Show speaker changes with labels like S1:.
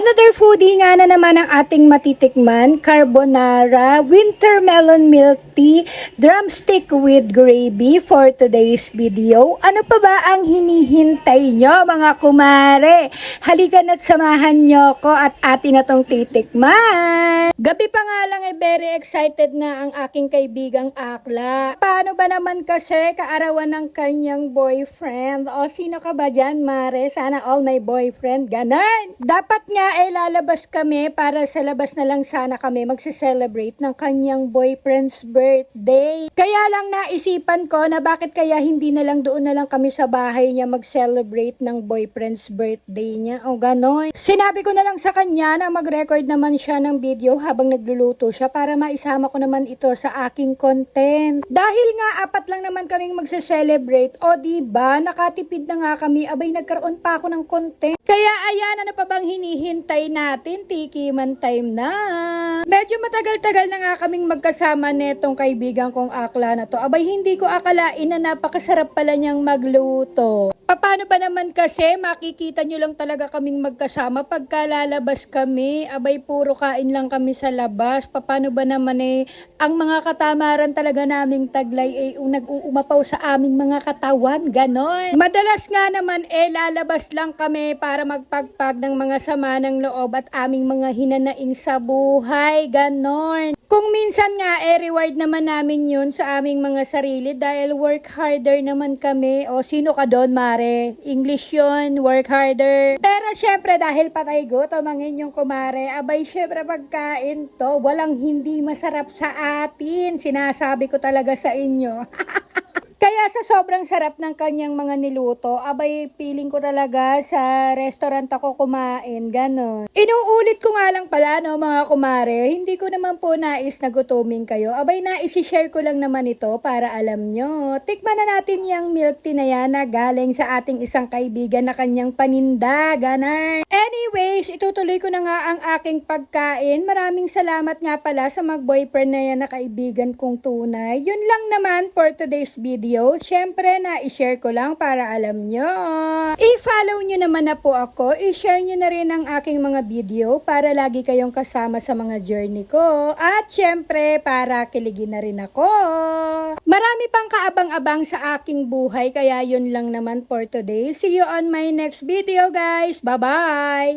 S1: Another foodie nga na naman ang ating matitikman, carbonara, winter melon milk tea, drumstick with gravy for today's video. Ano pa ba ang hinihintay nyo mga kumare? Halika na't samahan nyo ko at atin na tong titikman. Gabi pa nga lang ay very excited na ang aking kaibigang Akla. Paano ba naman kasi kaarawan ng kanyang boyfriend? O sino ka ba dyan, Mare? Sana all my boyfriend. Ganon. Dapat nga ay lalabas kami para sa labas na lang sana kami magse-celebrate ng kanyang boyfriend's birthday. Kaya lang naisipan ko na bakit kaya hindi na lang doon na lang kami sa bahay niya mag-celebrate ng boyfriend's birthday niya. O ganon. Sinabi ko na lang sa kanya na mag-record naman siya ng video habang nagluluto siya para maisama ko naman ito sa aking content. Dahil nga apat lang naman kaming magse-celebrate, o diba nakatipid na nga kami, abay nagkaroon pa ako ng content. Kaya ayan, ano pa bang hinihintay natin? Tikiman time na. Medyo matagal-tagal na nga kaming magkasama netong kaibigan kong Akla na to. Abay hindi ko akalain na napakasarap pala niyang magluto. Paano ba naman kasi makikita nyo lang talaga kaming magkasama pagka lalabas kami? Abay puro kain lang kami sa labas. Paano ba naman ang mga katamaran talaga naming taglay nag-uumapaw sa aming mga katawan, ganon. Madalas nga naman lalabas lang kami para magpagpag ng mga sama ng loob at aming mga hinanaing sa buhay, ganon. Kung minsan nga reward naman namin yun sa aming mga sarili dahil work harder naman kami. O sino ka doon, Mare? English yun, work harder. Pero syempre dahil patay gutom ang inyong kumare, abay syempre pagkain to, walang hindi masarap sa atin. Sinasabi ko talaga sa inyo. Kaya sa sobrang sarap ng kanyang mga niluto, abay feeling ko talaga sa restaurant ako kumain, ganon. Inuulit ko nga lang pala no mga kumare, hindi ko naman po nais na gutumin kayo. Abay share ko lang naman ito para alam nyo. Tikman na natin yung milk tea na yan na galing sa ating isang kaibigan na kanyang paninda, ganon. Anyways, itutuloy ko na nga ang aking pagkain. Maraming salamat nga pala sa mag-boyfriend na yan na kaibigan kong tunay. Yun lang naman for today's video. Siyempre na-share ko lang para alam nyo. I-follow nyo naman na po ako. I-share nyo na rin ang aking mga video para lagi kayong kasama sa mga journey ko. At siyempre para kiligin na rin ako. Marami pang kaabang-abang sa aking buhay kaya yun lang naman for today. See you on my next video guys. Bye-bye!